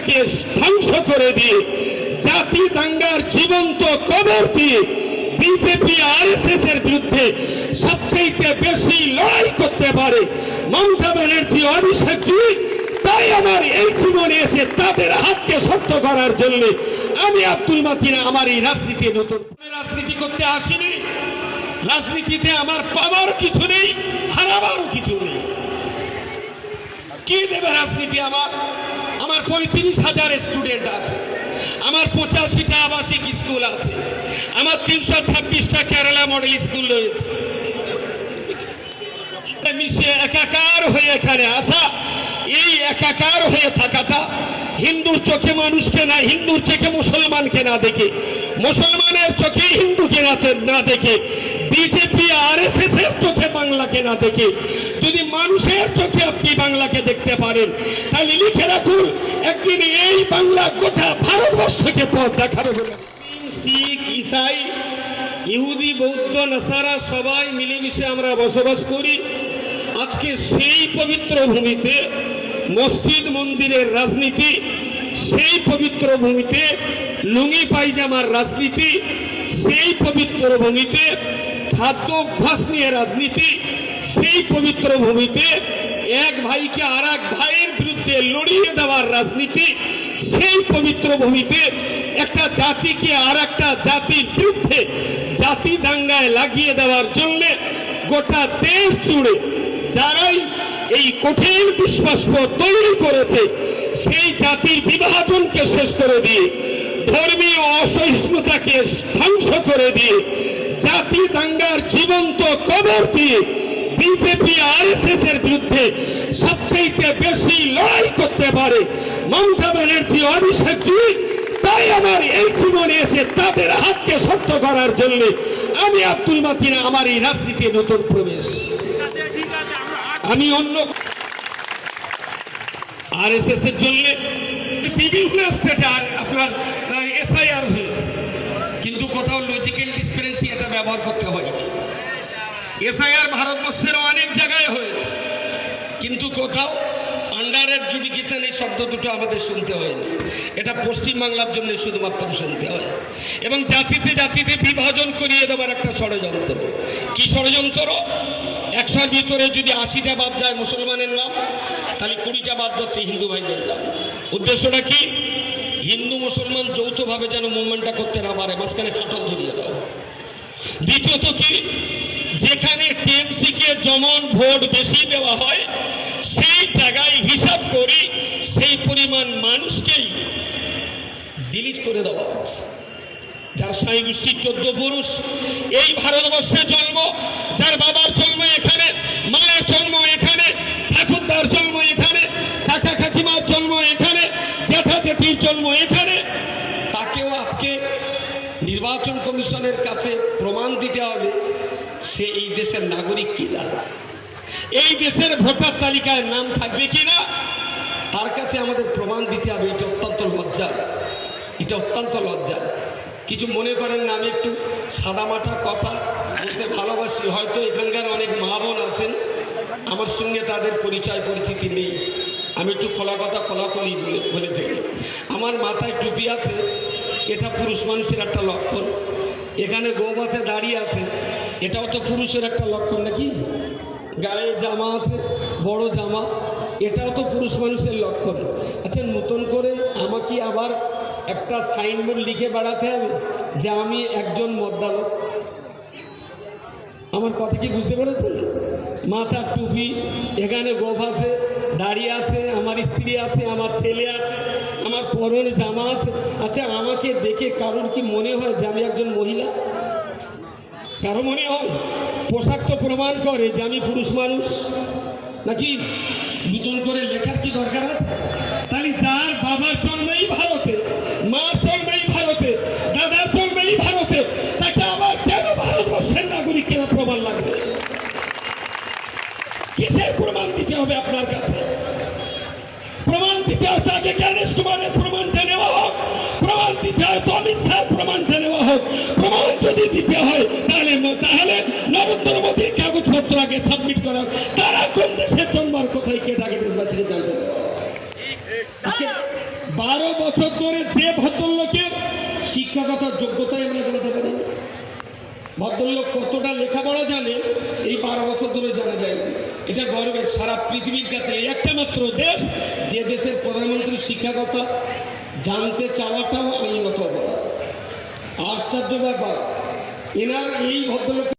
ইসলামটাকে ধ্বংস করে দিয়ে জাতি দাঙ্গার জীবন্ত কবর দিয়ে বিজেপি আরএসএস এর বিরুদ্ধে সবচেয়ে বেশি লড়াই করতে পারে মমতা ব্যানার্জি, অভিষেক জি। তাই আমার এই জীবনে এসে তাদের হাতকে শক্ত করার জন্য আমি আব্দুল মাতিন আমার এই রাজনীতি নতুন রাজনীতি করতে আসিনি। রাজনীতিতে আমার পাওয়ার কিছু নেই, হারাবারও কিছু নেই। কি দেবে রাজনীতি? আমার 35,000 স্টুডেন্ট আছে, আমার 85টা আবাসিক স্কুল আছে, আমার 326টা কেরালা মডেল স্কুল রয়েছে। মিশে একাকার হয়ে এখানে আসা, এই একাকার হয়ে থাকাটা হিন্দুর চোখে মানুষকে না, হিন্দুর চোখে মুসলমানকে না দেখে, মুসলমানের চোখে হিন্দুকে না দেখে, বিজেপি আরএসএস এর চোখে বাংলাকে না দেখে যদি মানুষের চোখে আপনি বাংলাকে দেখতে পারেন তাহলে লিখে রাখুন, একদিন এই বাংলা গোটা ভারতবর্ষকে পথ দেখাবে বলে। শিখ, ইসাই, ইহুদি, বৌদ্ধ, নাসারা সবাই মিলেমিশে আমরা বসবাস করি। আজকে সেই পবিত্র ভূমিতে মসজিদ মন্দিরের রাজনীতি, সেই পবিত্র ভূমিতে লুঙ্গি পায়জামার রাজনীতি, সেই পবিত্র ভূমিতে খাদ্য অভ্যাস নিয়ে রাজনীতি, সেই পবিত্র ভূমিতে এক ভাইকে আর এক ভাইয়ের বিরুদ্ধে লড়িয়ে দেওয়ার রাজনীতি, সেই পবিত্র ভূমিতে একটা জাতিকে আর একটা জাতির বিরুদ্ধে জাতি দাঙ্গায় লাগিয়ে দেওয়ার জন্য গোটা দেশ জুড়ে যারাই এই কঠিন বিশ্বাসপত্র তৈরি করেছে, সেই জাতির বিভাজনকে শেষ করে দিয়ে, ধর্মীয় অসহিষ্ণুতাকে ধ্বংস করে দিয়ে, জাতি দাঙ্গার জীবন্ত কবর দিয়ে বিজেপি আরএসএস এর বিরুদ্ধে সবচেয়ে বেশি লড়াই করতে পারে মমতা ব্যানার্জি, অভিষেক জি। তাই আমার এই জীবনে এসে তাদের হাতকে শক্ত করার জন্য আমি আব্দুল মাতিন আমার এই রাজনীতি নতুন প্রবেশ। আমি অন্য আরএসএস এর জন্য বিভিন্ন স্টেটে আপনার এসআইআর হয়েছে, কিন্তু কোথাও লজিক্যাল ডিসক্রিপেন্সি এটা ব্যবহার করতে হয়নি। এসআইআর ভারতবর্ষের অনেক জায়গায় হয়েছে, কিন্তু কোথাও আন্ডার অ্যাডজুডিকেশন এই শব্দ দুটো আমাদের শুনতে হয়নি। এটা পশ্চিমবাংলার জন্য শুধুমাত্র শুনতে হয়। এবং জাতিতে জাতিতে বিভাজন করিয়ে দেওয়ার একটা ষড়যন্ত্র। কি ষড়যন্ত্র? 100 ভিতরে যদি 80টা বাদ যায় মুসলমানের নাম, তাহলে 20টা বাদ যাচ্ছে হিন্দু ভাইদের নাম। উদ্দেশ্যটা কি? হিন্দু মুসলমান যৌথভাবে যেন মুভমেন্টটা করতে না পারে, মাঝখানে ফাটল ধরিয়ে দাও। দ্বিতীয়ত কি? যেখানে টিএমসিকে যেমন ভোট বেশি দেওয়া হয় সেই জায়গায় হিসাব করি সেই পরিমাণ মানুষকেই ডিলিট করে দেওয়া হচ্ছে। যার স্বামী গোষ্ঠীর 14 পুরুষ, এই ভারতবর্ষে জন্ম, যার বাবার জন্ম এখানে, মায়ের জন্ম এখানে, ঠাকুরদার জন্ম এখানে, কাকা কাকিমার জন্ম এখানে, জ্যাঠা জেঠির জন্ম এখানে, তাকেও আজকে নির্বাচন কমিশনের কাছে প্রমাণ দিতে হবে সে এই দেশের নাগরিক কিনা, এই দেশের ভোটার তালিকায় নাম থাকবে কিনা, তার কাছে আমাদের প্রমাণ দিতে হবে। এটা অত্যন্ত লজ্জার, এটা অত্যন্ত লজ্জার। কিছু মনে করেন না, আমি একটু সাদামাটা কথা বলতে ভালোবাসি। হয়তো এখানকার অনেক মা বোন আছেন, আমার সঙ্গে তাদের পরিচয় পরিচিতি নেই, আমি একটু খোলা কথা খোলাখুলি বলে থাকি। আমার মাথায় টুপি আছে, এটা পুরুষ মানুষের একটা লক্ষণ। এখানে গোপ আছে, দাড়ি আছে, এটাও তো পুরুষের একটা লক্ষণ নাকি? গায়ে জামা আছে, বড় জামা, এটাও তো পুরুষ মানুষের লক্ষণ। আচ্ছা, নতুন করে আমাকে আবার একটা সাইনবোর্ড লিখে বেড়াতে হবে যে আমি একজন মদ্দালক? আমার কথা কি বুঝতে পেরেছেন? মাথার টুপি, এখানে গোপ আছে, দাড়ি আছে, আমার স্ত্রী আছে, আমার ছেলে আছে, আমার পরনে জামা আছে। আচ্ছা, আমাকে দেখে কারোর কি মনে হয় যে আমি একজন মহিলা? কারো মনে হয়? পোশাক তো প্রমাণ করে যে আমি পুরুষ মানুষ নাকি? নতুন করে লেখার কি দরকার আছে? তাহলে যার বাবার জন্মেই ভারতে, মার জন্মেই ভারতে, দাদার জন্মেই ভারতে, তাকে আবার কেন ভারতবর্ষের নাগরিক কেন প্রমাণ লাগবে? কিসের প্রমাণ দিতে হবে আপনার কাছে? প্রমাণ দিতে হয় তাকে জ্ঞানেশ কুমারের প্রমাণটা নেওয়া হোক, প্রমাণ দিতে হয় তো অমিত শাহ প্রমাণটা নেওয়া হোক। প্রমাণ যদি দিতে হয় তাহলে নরেন্দ্র মোদীর কাগজপত্র আগে সাবমিট করা হোক। তারা কোন দেশের জন্মার কোথায় কে আগে দেশবাসীকে জানতে 12 বছর ধরে যে ভদ্রলোকের শিক্ষাগত যোগ্যতায় আমরা জানতে পারি, ভদ্রলোক কতটা লেখাপড়া জানে এই 12 বছর ধরে জানা যায়। এটা গর্বের, সারা পৃথিবীর কাছে এই একটা মাত্র দেশ যে দেশের প্রধানমন্ত্রীর শিক্ষাগত জানতে চাওয়াটাও আইনত অপরাধ। আশ্চর্য ব্যাপার, এনার এই ভদ্রলোক